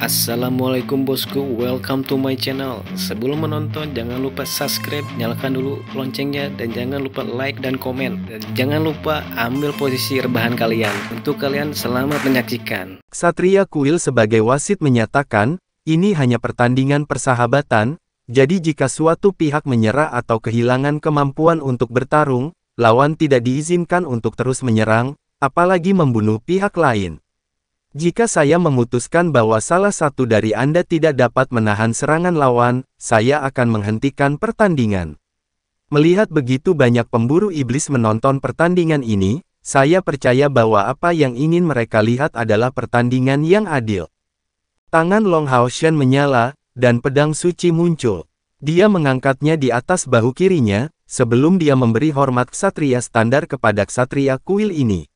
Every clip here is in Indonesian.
Assalamualaikum bosku, welcome to my channel. Sebelum menonton jangan lupa subscribe, nyalakan dulu loncengnya, dan jangan lupa like dan komen. Dan jangan lupa ambil posisi rebahan kalian. Untuk kalian selamat menyaksikan. Ksatria Kuil sebagai wasit menyatakan, ini hanya pertandingan persahabatan, jadi jika suatu pihak menyerah atau kehilangan kemampuan untuk bertarung, lawan tidak diizinkan untuk terus menyerang, apalagi membunuh pihak lain. Jika saya memutuskan bahwa salah satu dari Anda tidak dapat menahan serangan lawan, saya akan menghentikan pertandingan. Melihat begitu banyak pemburu iblis menonton pertandingan ini, saya percaya bahwa apa yang ingin mereka lihat adalah pertandingan yang adil. Tangan Long Hao Shen menyala, dan pedang suci muncul. Dia mengangkatnya di atas bahu kirinya, sebelum dia memberi hormat ksatria standar kepada ksatria kuil ini.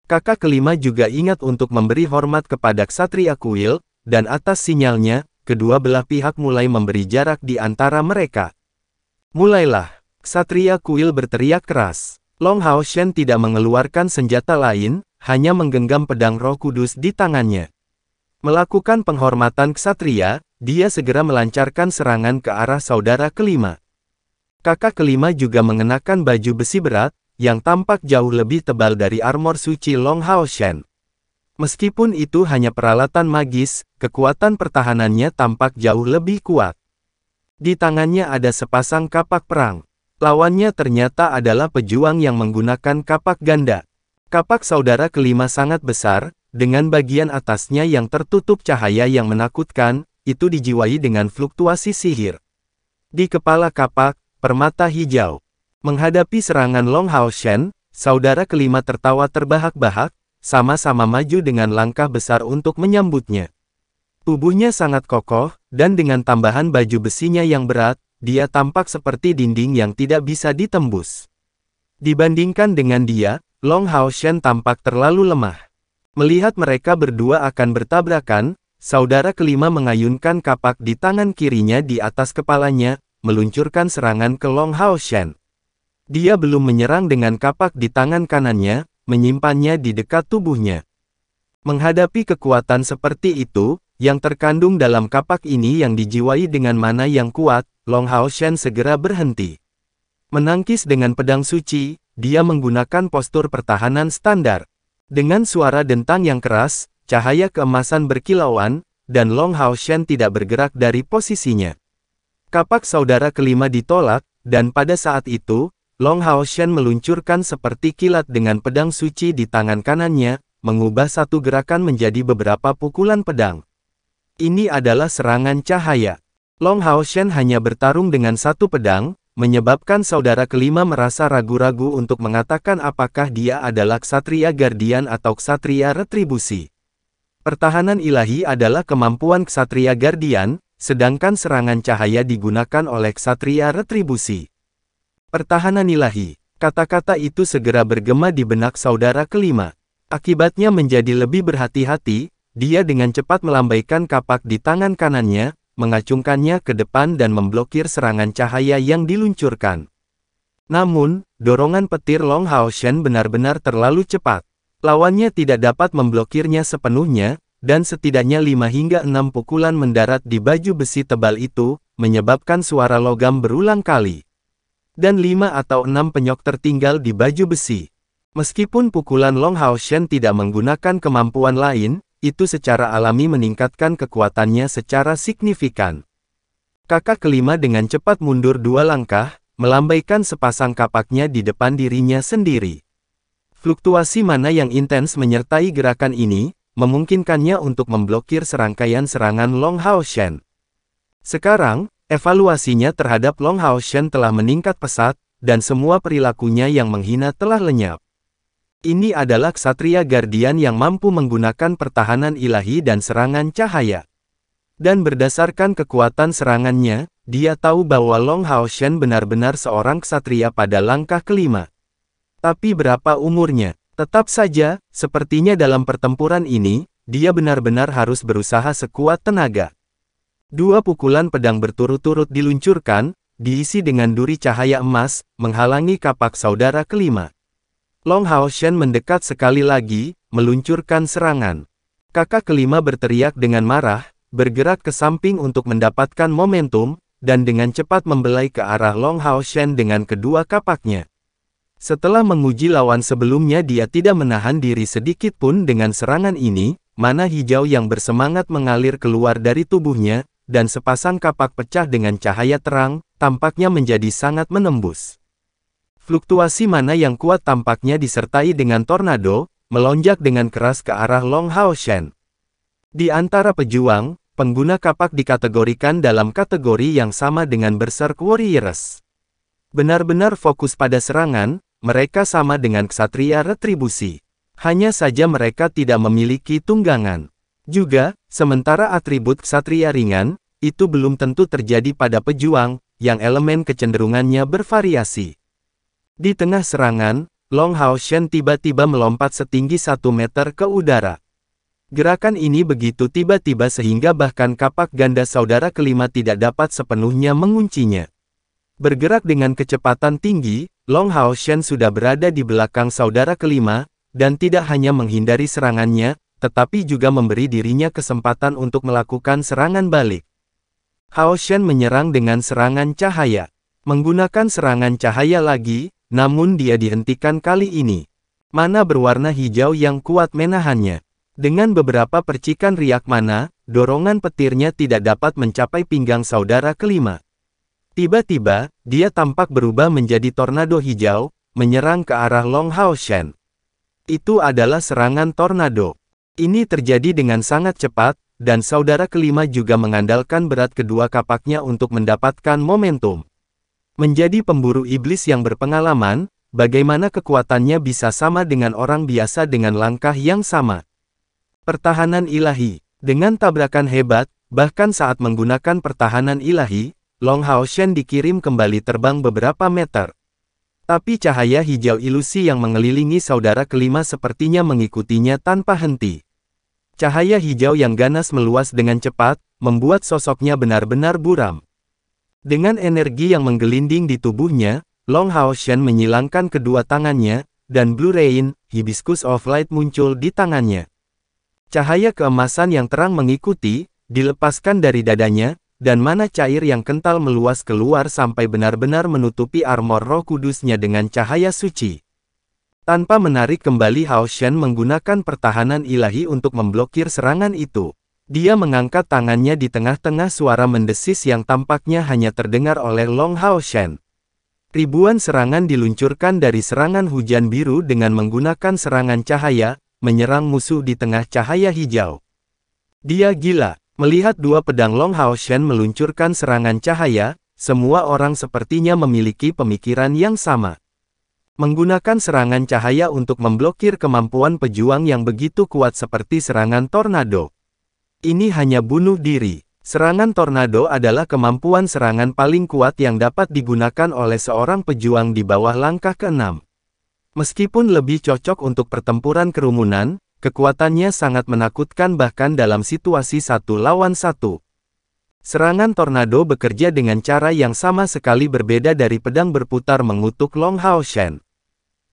Kakak kelima juga ingat untuk memberi hormat kepada ksatria kuil, dan atas sinyalnya, kedua belah pihak mulai memberi jarak di antara mereka. Mulailah, ksatria kuil berteriak keras. Long Hao Shen tidak mengeluarkan senjata lain, hanya menggenggam pedang Roh Kudus di tangannya. Melakukan penghormatan ksatria, dia segera melancarkan serangan ke arah saudara kelima. Kakak kelima juga mengenakan baju besi berat, yang tampak jauh lebih tebal dari armor suci Long Hao Shen. Meskipun itu hanya peralatan magis, kekuatan pertahanannya tampak jauh lebih kuat. Di tangannya ada sepasang kapak perang. Lawannya ternyata adalah pejuang yang menggunakan kapak ganda. Kapak saudara kelima sangat besar, dengan bagian atasnya yang tertutup cahaya yang menakutkan, itu dijiwai dengan fluktuasi sihir. Di kepala kapak, permata hijau. Menghadapi serangan Long Hao Shen, saudara kelima tertawa terbahak-bahak, sama-sama maju dengan langkah besar untuk menyambutnya. Tubuhnya sangat kokoh, dan dengan tambahan baju besinya yang berat, dia tampak seperti dinding yang tidak bisa ditembus. Dibandingkan dengan dia, Long Hao Shen tampak terlalu lemah. Melihat mereka berdua akan bertabrakan, saudara kelima mengayunkan kapak di tangan kirinya di atas kepalanya, meluncurkan serangan ke Long Hao Shen. Dia belum menyerang dengan kapak di tangan kanannya, menyimpannya di dekat tubuhnya. Menghadapi kekuatan seperti itu, yang terkandung dalam kapak ini yang dijiwai dengan mana yang kuat, Long Hao Shen segera berhenti. Menangkis dengan pedang suci, dia menggunakan postur pertahanan standar. Dengan suara dentang yang keras, cahaya keemasan berkilauan, dan Long Hao Shen tidak bergerak dari posisinya. Kapak saudara kelima ditolak, dan pada saat itu, Long Hao Shen meluncurkan seperti kilat dengan pedang suci di tangan kanannya, mengubah satu gerakan menjadi beberapa pukulan pedang. Ini adalah serangan cahaya. Long Hao Shen hanya bertarung dengan satu pedang, menyebabkan saudara kelima merasa ragu-ragu untuk mengatakan apakah dia adalah ksatria guardian atau ksatria retribusi. Pertahanan ilahi adalah kemampuan ksatria guardian, sedangkan serangan cahaya digunakan oleh ksatria retribusi. Pertahanan ilahi, kata-kata itu segera bergema di benak saudara kelima. Akibatnya menjadi lebih berhati-hati, dia dengan cepat melambaikan kapak di tangan kanannya, mengacungkannya ke depan dan memblokir serangan cahaya yang diluncurkan. Namun, dorongan petir Long Hao Shen benar-benar terlalu cepat. Lawannya tidak dapat memblokirnya sepenuhnya, dan setidaknya 5 hingga 6 pukulan mendarat di baju besi tebal itu, menyebabkan suara logam berulang kali. Dan 5 atau 6 penyok tertinggal di baju besi. Meskipun pukulan Long Hao Shen tidak menggunakan kemampuan lain, itu secara alami meningkatkan kekuatannya secara signifikan. Kakak kelima dengan cepat mundur 2 langkah, melambaikan sepasang kapaknya di depan dirinya sendiri. Fluktuasi mana yang intens menyertai gerakan ini, memungkinkannya untuk memblokir serangkaian serangan Long Hao Shen. Sekarang, evaluasinya terhadap Long Hao Shen telah meningkat pesat, dan semua perilakunya yang menghina telah lenyap. Ini adalah ksatria guardian yang mampu menggunakan pertahanan ilahi dan serangan cahaya. Dan berdasarkan kekuatan serangannya, dia tahu bahwa Long Hao Shen benar-benar seorang ksatria pada langkah kelima. Tapi berapa umurnya? Tetap saja, sepertinya dalam pertempuran ini, dia benar-benar harus berusaha sekuat tenaga. 2 pukulan pedang berturut-turut diluncurkan, diisi dengan duri cahaya emas, menghalangi kapak saudara kelima. Long Hao Shen mendekat sekali lagi, meluncurkan serangan. Kakak kelima berteriak dengan marah, bergerak ke samping untuk mendapatkan momentum, dan dengan cepat membelai ke arah Long Hao Shen dengan kedua kapaknya. Setelah menguji lawan sebelumnya dia tidak menahan diri sedikit pun dengan serangan ini, mana hijau yang bersemangat mengalir keluar dari tubuhnya, dan sepasang kapak pecah dengan cahaya terang, tampaknya menjadi sangat menembus. Fluktuasi mana yang kuat tampaknya disertai dengan tornado, melonjak dengan keras ke arah Long Hao Shen. Di antara pejuang, pengguna kapak dikategorikan dalam kategori yang sama dengan Berserk Warriors. Benar-benar fokus pada serangan, mereka sama dengan ksatria retribusi. Hanya saja mereka tidak memiliki tunggangan. Juga, sementara atribut ksatria ringan, itu belum tentu terjadi pada pejuang, yang elemen kecenderungannya bervariasi. Di tengah serangan, Long Hao Shen tiba-tiba melompat setinggi 1 meter ke udara. Gerakan ini begitu tiba-tiba sehingga bahkan kapak ganda saudara kelima tidak dapat sepenuhnya menguncinya. Bergerak dengan kecepatan tinggi, Long Hao Shen sudah berada di belakang saudara kelima, dan tidak hanya menghindari serangannya, tetapi juga memberi dirinya kesempatan untuk melakukan serangan balik. Hao Shen menyerang dengan serangan cahaya. Menggunakan serangan cahaya lagi, namun dia dihentikan kali ini. Mana berwarna hijau yang kuat menahannya. Dengan beberapa percikan riak mana, dorongan petirnya tidak dapat mencapai pinggang saudara kelima. Tiba-tiba, dia tampak berubah menjadi tornado hijau, menyerang ke arah Long Hao Shen. Itu adalah serangan tornado. Ini terjadi dengan sangat cepat, dan saudara kelima juga mengandalkan berat kedua kapaknya untuk mendapatkan momentum. Menjadi pemburu iblis yang berpengalaman, bagaimana kekuatannya bisa sama dengan orang biasa dengan langkah yang sama. Pertahanan ilahi. Dengan tabrakan hebat, bahkan saat menggunakan pertahanan ilahi, Long Hao Shen dikirim kembali terbang beberapa meter. Tapi cahaya hijau ilusi yang mengelilingi saudara kelima sepertinya mengikutinya tanpa henti. Cahaya hijau yang ganas meluas dengan cepat, membuat sosoknya benar-benar buram. Dengan energi yang menggelinding di tubuhnya, Long Hao Shen menyilangkan kedua tangannya, dan Blue Rain, Hibiscus of Light muncul di tangannya. Cahaya keemasan yang terang mengikuti, dilepaskan dari dadanya, dan mana cair yang kental meluas keluar sampai benar-benar menutupi armor Roh Kudusnya dengan cahaya suci. Tanpa menarik kembali, Hao Shen menggunakan pertahanan ilahi untuk memblokir serangan itu. Dia mengangkat tangannya di tengah-tengah suara mendesis yang tampaknya hanya terdengar oleh Long Hao Shen. Ribuan serangan diluncurkan dari serangan hujan biru dengan menggunakan serangan cahaya, menyerang musuh di tengah cahaya hijau. Dia gila. Melihat dua pedang Long Hao Shen meluncurkan serangan cahaya, semua orang sepertinya memiliki pemikiran yang sama. Menggunakan serangan cahaya untuk memblokir kemampuan pejuang yang begitu kuat seperti serangan tornado. Ini hanya bunuh diri. Serangan tornado adalah kemampuan serangan paling kuat yang dapat digunakan oleh seorang pejuang di bawah langkah ke-6. Meskipun lebih cocok untuk pertempuran kerumunan, kekuatannya sangat menakutkan bahkan dalam situasi 1 lawan 1. Serangan tornado bekerja dengan cara yang sama sekali berbeda dari pedang berputar mengutuk Long Hao Shen.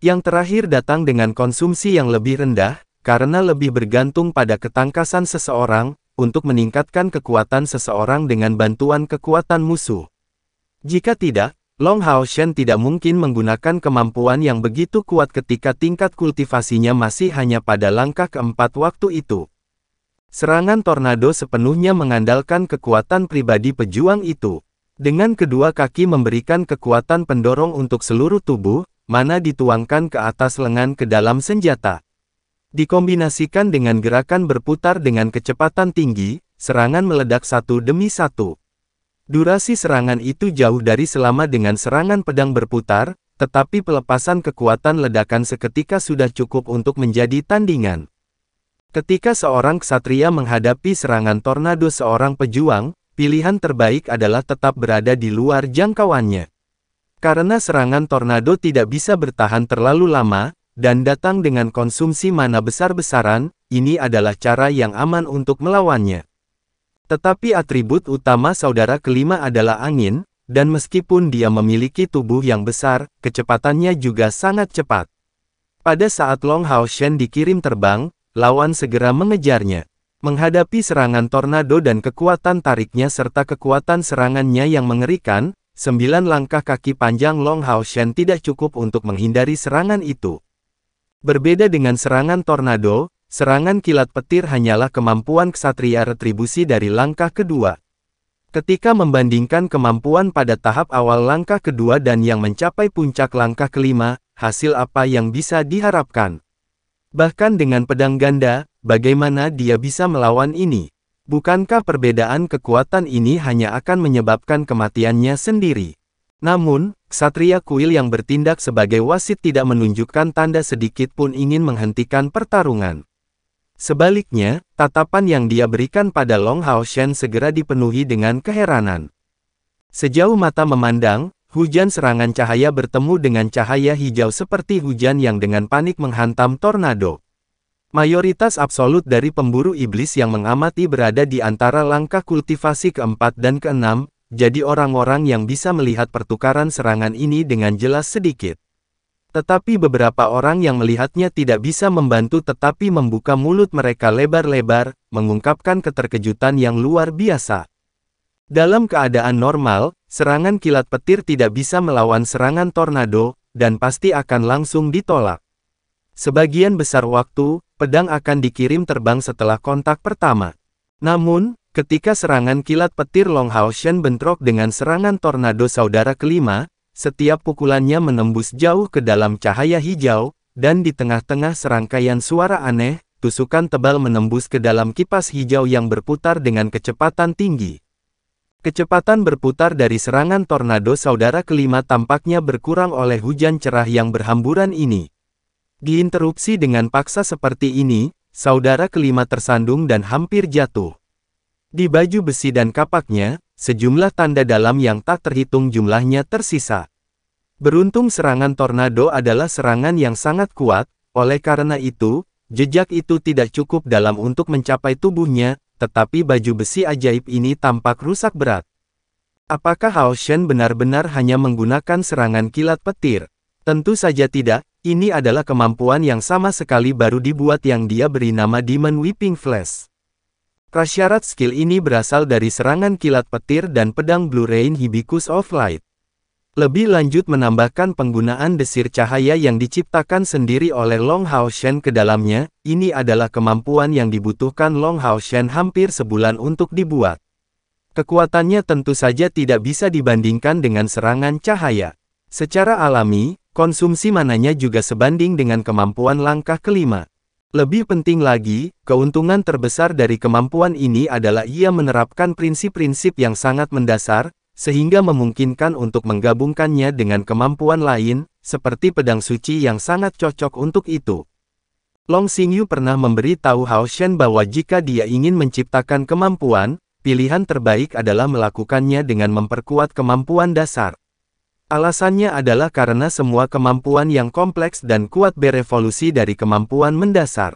Yang terakhir datang dengan konsumsi yang lebih rendah, karena lebih bergantung pada ketangkasan seseorang, untuk meningkatkan kekuatan seseorang dengan bantuan kekuatan musuh. Jika tidak, Long Hao Shen tidak mungkin menggunakan kemampuan yang begitu kuat ketika tingkat kultivasinya masih hanya pada langkah keempat waktu itu. Serangan tornado sepenuhnya mengandalkan kekuatan pribadi pejuang itu. Dengan kedua kaki memberikan kekuatan pendorong untuk seluruh tubuh, mana dituangkan ke atas lengan ke dalam senjata. Dikombinasikan dengan gerakan berputar dengan kecepatan tinggi, serangan meledak satu demi satu. Durasi serangan itu jauh dari selama dengan serangan pedang berputar, tetapi pelepasan kekuatan ledakan seketika sudah cukup untuk menjadi tandingan. Ketika seorang ksatria menghadapi serangan tornado seorang pejuang, pilihan terbaik adalah tetap berada di luar jangkauannya. Karena serangan tornado tidak bisa bertahan terlalu lama, dan datang dengan konsumsi mana besar-besaran, ini adalah cara yang aman untuk melawannya. Tetapi atribut utama saudara kelima adalah angin, dan meskipun dia memiliki tubuh yang besar, kecepatannya juga sangat cepat. Pada saat Long Hao Shen dikirim terbang, lawan segera mengejarnya. Menghadapi serangan tornado dan kekuatan tariknya serta kekuatan serangannya yang mengerikan, 9 langkah kaki panjang Long Hao Shen tidak cukup untuk menghindari serangan itu. Berbeda dengan serangan tornado, serangan kilat petir hanyalah kemampuan ksatria retribusi dari langkah kedua. Ketika membandingkan kemampuan pada tahap awal langkah kedua dan yang mencapai puncak langkah kelima, hasil apa yang bisa diharapkan? Bahkan dengan pedang ganda, bagaimana dia bisa melawan ini? Bukankah perbedaan kekuatan ini hanya akan menyebabkan kematiannya sendiri? Namun, ksatria kuil yang bertindak sebagai wasit tidak menunjukkan tanda sedikit pun ingin menghentikan pertarungan. Sebaliknya, tatapan yang dia berikan pada Long Hao Shen segera dipenuhi dengan keheranan. Sejauh mata memandang, hujan serangan cahaya bertemu dengan cahaya hijau seperti hujan yang dengan panik menghantam tornado. Mayoritas absolut dari pemburu iblis yang mengamati berada di antara langkah kultivasi keempat dan keenam, jadi orang-orang yang bisa melihat pertukaran serangan ini dengan jelas sedikit. Tetapi beberapa orang yang melihatnya tidak bisa membantu tetapi membuka mulut mereka lebar-lebar, mengungkapkan keterkejutan yang luar biasa. Dalam keadaan normal, serangan kilat petir tidak bisa melawan serangan tornado, dan pasti akan langsung ditolak. Sebagian besar waktu, pedang akan dikirim terbang setelah kontak pertama. Namun, ketika serangan kilat petir Long Hao Shen bentrok dengan serangan tornado saudara kelima, setiap pukulannya menembus jauh ke dalam cahaya hijau, dan di tengah-tengah serangkaian suara aneh, tusukan tebal menembus ke dalam kipas hijau yang berputar dengan kecepatan tinggi. Kecepatan berputar dari serangan tornado saudara kelima tampaknya berkurang oleh hujan cerah yang berhamburan ini. Diinterupsi dengan paksa seperti ini, saudara kelima tersandung dan hampir jatuh. Di baju besi dan kapaknya, sejumlah tanda dalam yang tak terhitung jumlahnya tersisa. Beruntung serangan tornado adalah serangan yang sangat kuat, oleh karena itu, jejak itu tidak cukup dalam untuk mencapai tubuhnya, tetapi baju besi ajaib ini tampak rusak berat. Apakah Hao Shen benar-benar hanya menggunakan serangan kilat petir? Tentu saja tidak. Ini adalah kemampuan yang sama sekali baru dibuat yang dia beri nama Demon Whipping Flash. Prasyarat skill ini berasal dari serangan kilat petir dan pedang Blue Rain Hibiscus of Light. Lebih lanjut menambahkan penggunaan desir cahaya yang diciptakan sendiri oleh Long Hao Shen ke dalamnya, ini adalah kemampuan yang dibutuhkan Long Hao Shen hampir sebulan untuk dibuat. Kekuatannya tentu saja tidak bisa dibandingkan dengan serangan cahaya. Secara alami, konsumsi mananya juga sebanding dengan kemampuan langkah kelima. Lebih penting lagi, keuntungan terbesar dari kemampuan ini adalah ia menerapkan prinsip-prinsip yang sangat mendasar, sehingga memungkinkan untuk menggabungkannya dengan kemampuan lain, seperti pedang suci yang sangat cocok untuk itu. Long Xingyu pernah memberi tahu Hao Shen bahwa jika dia ingin menciptakan kemampuan, pilihan terbaik adalah melakukannya dengan memperkuat kemampuan dasar. Alasannya adalah karena semua kemampuan yang kompleks dan kuat berevolusi dari kemampuan mendasar.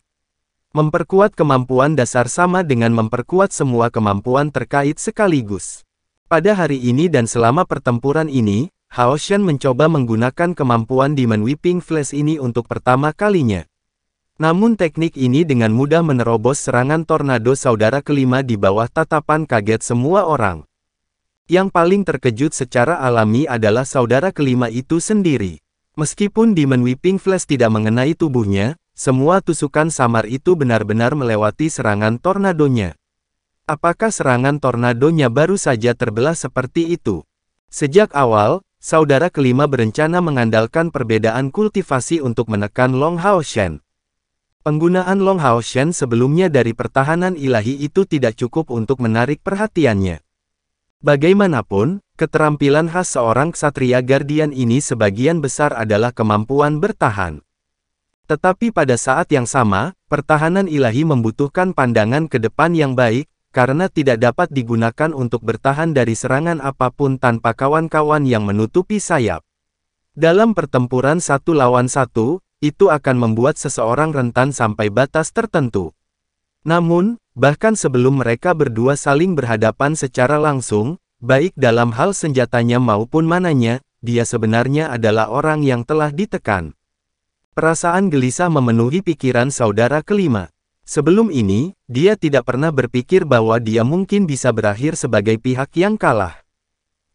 Memperkuat kemampuan dasar sama dengan memperkuat semua kemampuan terkait sekaligus. Pada hari ini dan selama pertempuran ini, Hao Shen mencoba menggunakan kemampuan Demon Whipping Flash ini untuk pertama kalinya. Namun teknik ini dengan mudah menerobos serangan tornado saudara kelima di bawah tatapan kaget semua orang. Yang paling terkejut secara alami adalah saudara kelima itu sendiri. Meskipun Demon Whipping Flash tidak mengenai tubuhnya, semua tusukan samar itu benar-benar melewati serangan tornadonya. Apakah serangan tornadonya baru saja terbelah seperti itu? Sejak awal, saudara kelima berencana mengandalkan perbedaan kultivasi untuk menekan Long Hao Shen. Penggunaan Long Hao Shen sebelumnya dari pertahanan ilahi itu tidak cukup untuk menarik perhatiannya. Bagaimanapun, keterampilan khas seorang ksatria guardian ini sebagian besar adalah kemampuan bertahan. Tetapi pada saat yang sama, pertahanan ilahi membutuhkan pandangan ke depan yang baik, karena tidak dapat digunakan untuk bertahan dari serangan apapun tanpa kawan-kawan yang menutupi sayap. Dalam pertempuran satu lawan satu, itu akan membuat seseorang rentan sampai batas tertentu. Namun, bahkan sebelum mereka berdua saling berhadapan secara langsung, baik dalam hal senjatanya maupun mananya, dia sebenarnya adalah orang yang telah ditekan. Perasaan gelisah memenuhi pikiran saudara kelima. Sebelum ini, dia tidak pernah berpikir bahwa dia mungkin bisa berakhir sebagai pihak yang kalah.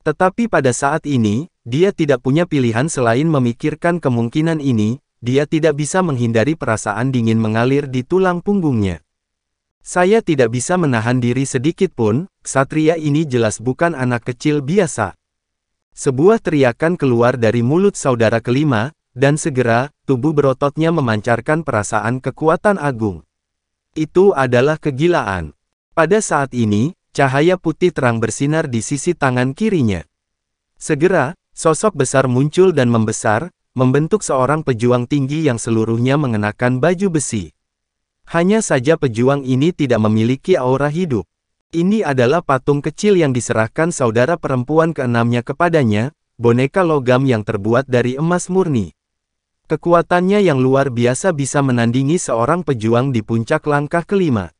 Tetapi pada saat ini, dia tidak punya pilihan selain memikirkan kemungkinan ini. Dia tidak bisa menghindari perasaan dingin mengalir di tulang punggungnya. Saya tidak bisa menahan diri sedikit pun, ksatria ini jelas bukan anak kecil biasa. Sebuah teriakan keluar dari mulut saudara kelima, dan segera, tubuh berototnya memancarkan perasaan kekuatan agung. Itu adalah kegilaan. Pada saat ini, cahaya putih terang bersinar di sisi tangan kirinya. Segera, sosok besar muncul dan membesar, membentuk seorang pejuang tinggi yang seluruhnya mengenakan baju besi. Hanya saja pejuang ini tidak memiliki aura hidup. Ini adalah patung kecil yang diserahkan saudara perempuan keenamnya kepadanya, boneka logam yang terbuat dari emas murni. Kekuatannya yang luar biasa bisa menandingi seorang pejuang di puncak langkah kelima.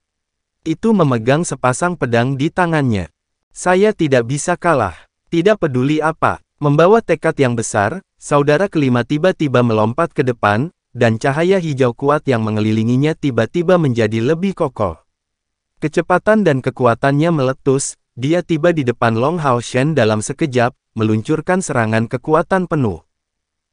Itu memegang sepasang pedang di tangannya. Saya tidak bisa kalah. Tidak peduli apa. Membawa tekad yang besar, saudara kelima tiba-tiba melompat ke depan, dan cahaya hijau kuat yang mengelilinginya tiba-tiba menjadi lebih kokoh. Kecepatan dan kekuatannya meletus, dia tiba di depan Long Hao Shen dalam sekejap, meluncurkan serangan kekuatan penuh.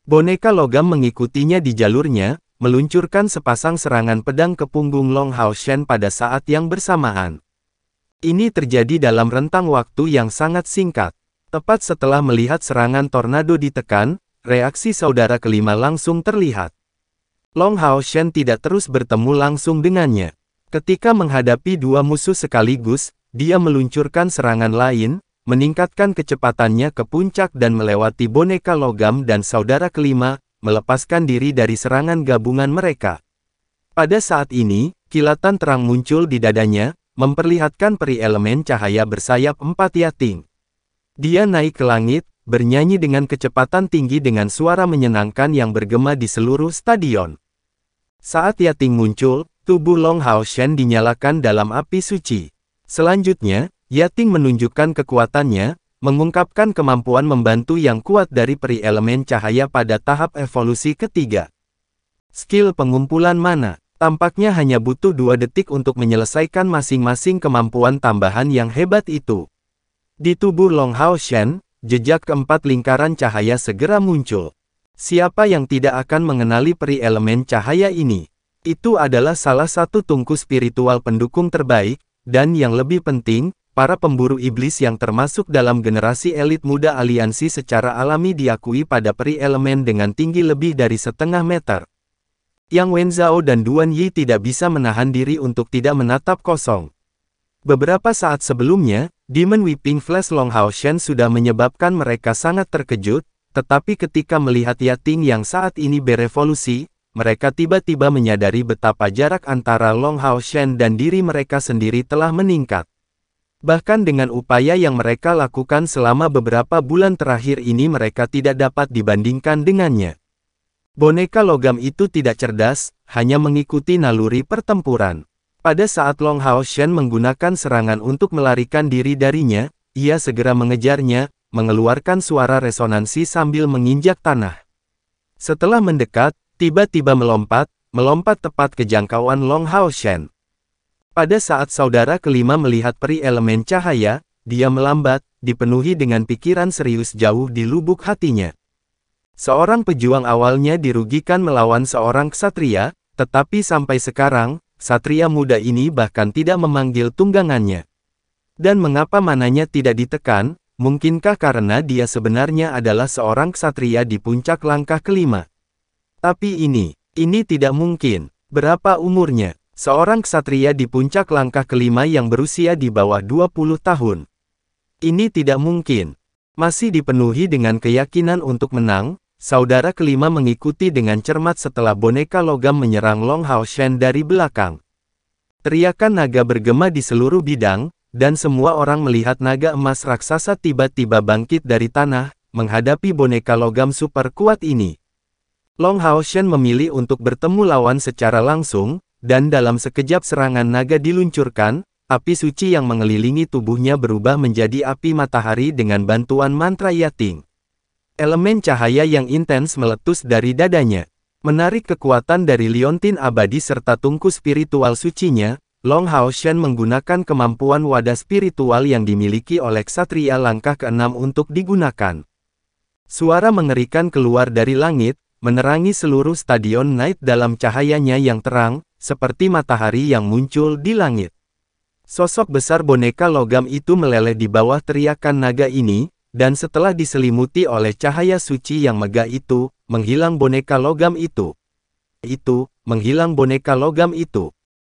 Boneka logam mengikutinya di jalurnya, meluncurkan sepasang serangan pedang ke punggung Long Hao Shen pada saat yang bersamaan. Ini terjadi dalam rentang waktu yang sangat singkat. Tepat setelah melihat serangan tornado ditekan, reaksi saudara kelima langsung terlihat. Long Hao Shen tidak terus bertemu langsung dengannya. Ketika menghadapi dua musuh sekaligus, dia meluncurkan serangan lain, meningkatkan kecepatannya ke puncak dan melewati boneka logam dan saudara kelima, melepaskan diri dari serangan gabungan mereka. Pada saat ini, kilatan terang muncul di dadanya, memperlihatkan peri elemen cahaya bersayap 4 Yating. Dia naik ke langit, bernyanyi dengan kecepatan tinggi dengan suara menyenangkan yang bergema di seluruh stadion. Saat Yating muncul, tubuh Long Hao Shen dinyalakan dalam api suci. Selanjutnya, Yating menunjukkan kekuatannya, mengungkapkan kemampuan membantu yang kuat dari peri elemen cahaya pada tahap evolusi ketiga. Skill pengumpulan mana? Tampaknya hanya butuh 2 detik untuk menyelesaikan masing-masing kemampuan tambahan yang hebat itu. Di tubuh Long Hao Shen, jejak keempat lingkaran cahaya segera muncul. Siapa yang tidak akan mengenali peri elemen cahaya ini? Itu adalah salah satu tungku spiritual pendukung terbaik, dan yang lebih penting, para pemburu iblis yang termasuk dalam generasi elit muda aliansi secara alami diakui pada peri elemen dengan tinggi lebih dari 0,5 meter. Yang Wenzhao dan Duan Yi tidak bisa menahan diri untuk tidak menatap kosong. Beberapa saat sebelumnya, Demon Whipping Flash Long Hao Shen sudah menyebabkan mereka sangat terkejut, tetapi ketika melihat Yating yang saat ini berevolusi, mereka tiba-tiba menyadari betapa jarak antara Long Hao Shen dan diri mereka sendiri telah meningkat. Bahkan dengan upaya yang mereka lakukan selama beberapa bulan terakhir ini mereka tidak dapat dibandingkan dengannya. Boneka logam itu tidak cerdas, hanya mengikuti naluri pertempuran. Pada saat Long Hao Shen menggunakan serangan untuk melarikan diri darinya, ia segera mengejarnya, mengeluarkan suara resonansi sambil menginjak tanah. Setelah mendekat, tiba-tiba melompat tepat ke jangkauan Long Hao Shen. Pada saat saudara kelima melihat peri elemen cahaya, dia melambat, dipenuhi dengan pikiran serius jauh di lubuk hatinya. Seorang pejuang awalnya dirugikan melawan seorang ksatria, tetapi sampai sekarang, ksatria muda ini bahkan tidak memanggil tunggangannya. Dan mengapa mananya tidak ditekan? Mungkinkah karena dia sebenarnya adalah seorang ksatria di puncak langkah kelima? Tapi ini tidak mungkin. Berapa umurnya? Seorang ksatria di puncak langkah kelima yang berusia di bawah 20 tahun. Ini tidak mungkin. Masih dipenuhi dengan keyakinan untuk menang, saudara kelima mengikuti dengan cermat setelah boneka logam menyerang Long Hao Shen dari belakang. Teriakan naga bergema di seluruh bidang, dan semua orang melihat naga emas raksasa tiba-tiba bangkit dari tanah, menghadapi boneka logam super kuat ini. Long Hao Shen memilih untuk bertemu lawan secara langsung, dan dalam sekejap serangan naga diluncurkan, api suci yang mengelilingi tubuhnya berubah menjadi api matahari dengan bantuan mantra Yating. Elemen cahaya yang intens meletus dari dadanya. Menarik kekuatan dari liontin abadi serta tungku spiritual sucinya, Long Hao Shen menggunakan kemampuan wadah spiritual yang dimiliki oleh ksatria langkah ke-6 untuk digunakan. Suara mengerikan keluar dari langit, menerangi seluruh stadion Night dalam cahayanya yang terang, seperti matahari yang muncul di langit. Sosok besar boneka logam itu meleleh di bawah teriakan naga ini, dan setelah diselimuti oleh cahaya suci yang megah itu, menghilang boneka logam itu. Menghilang boneka logam itu.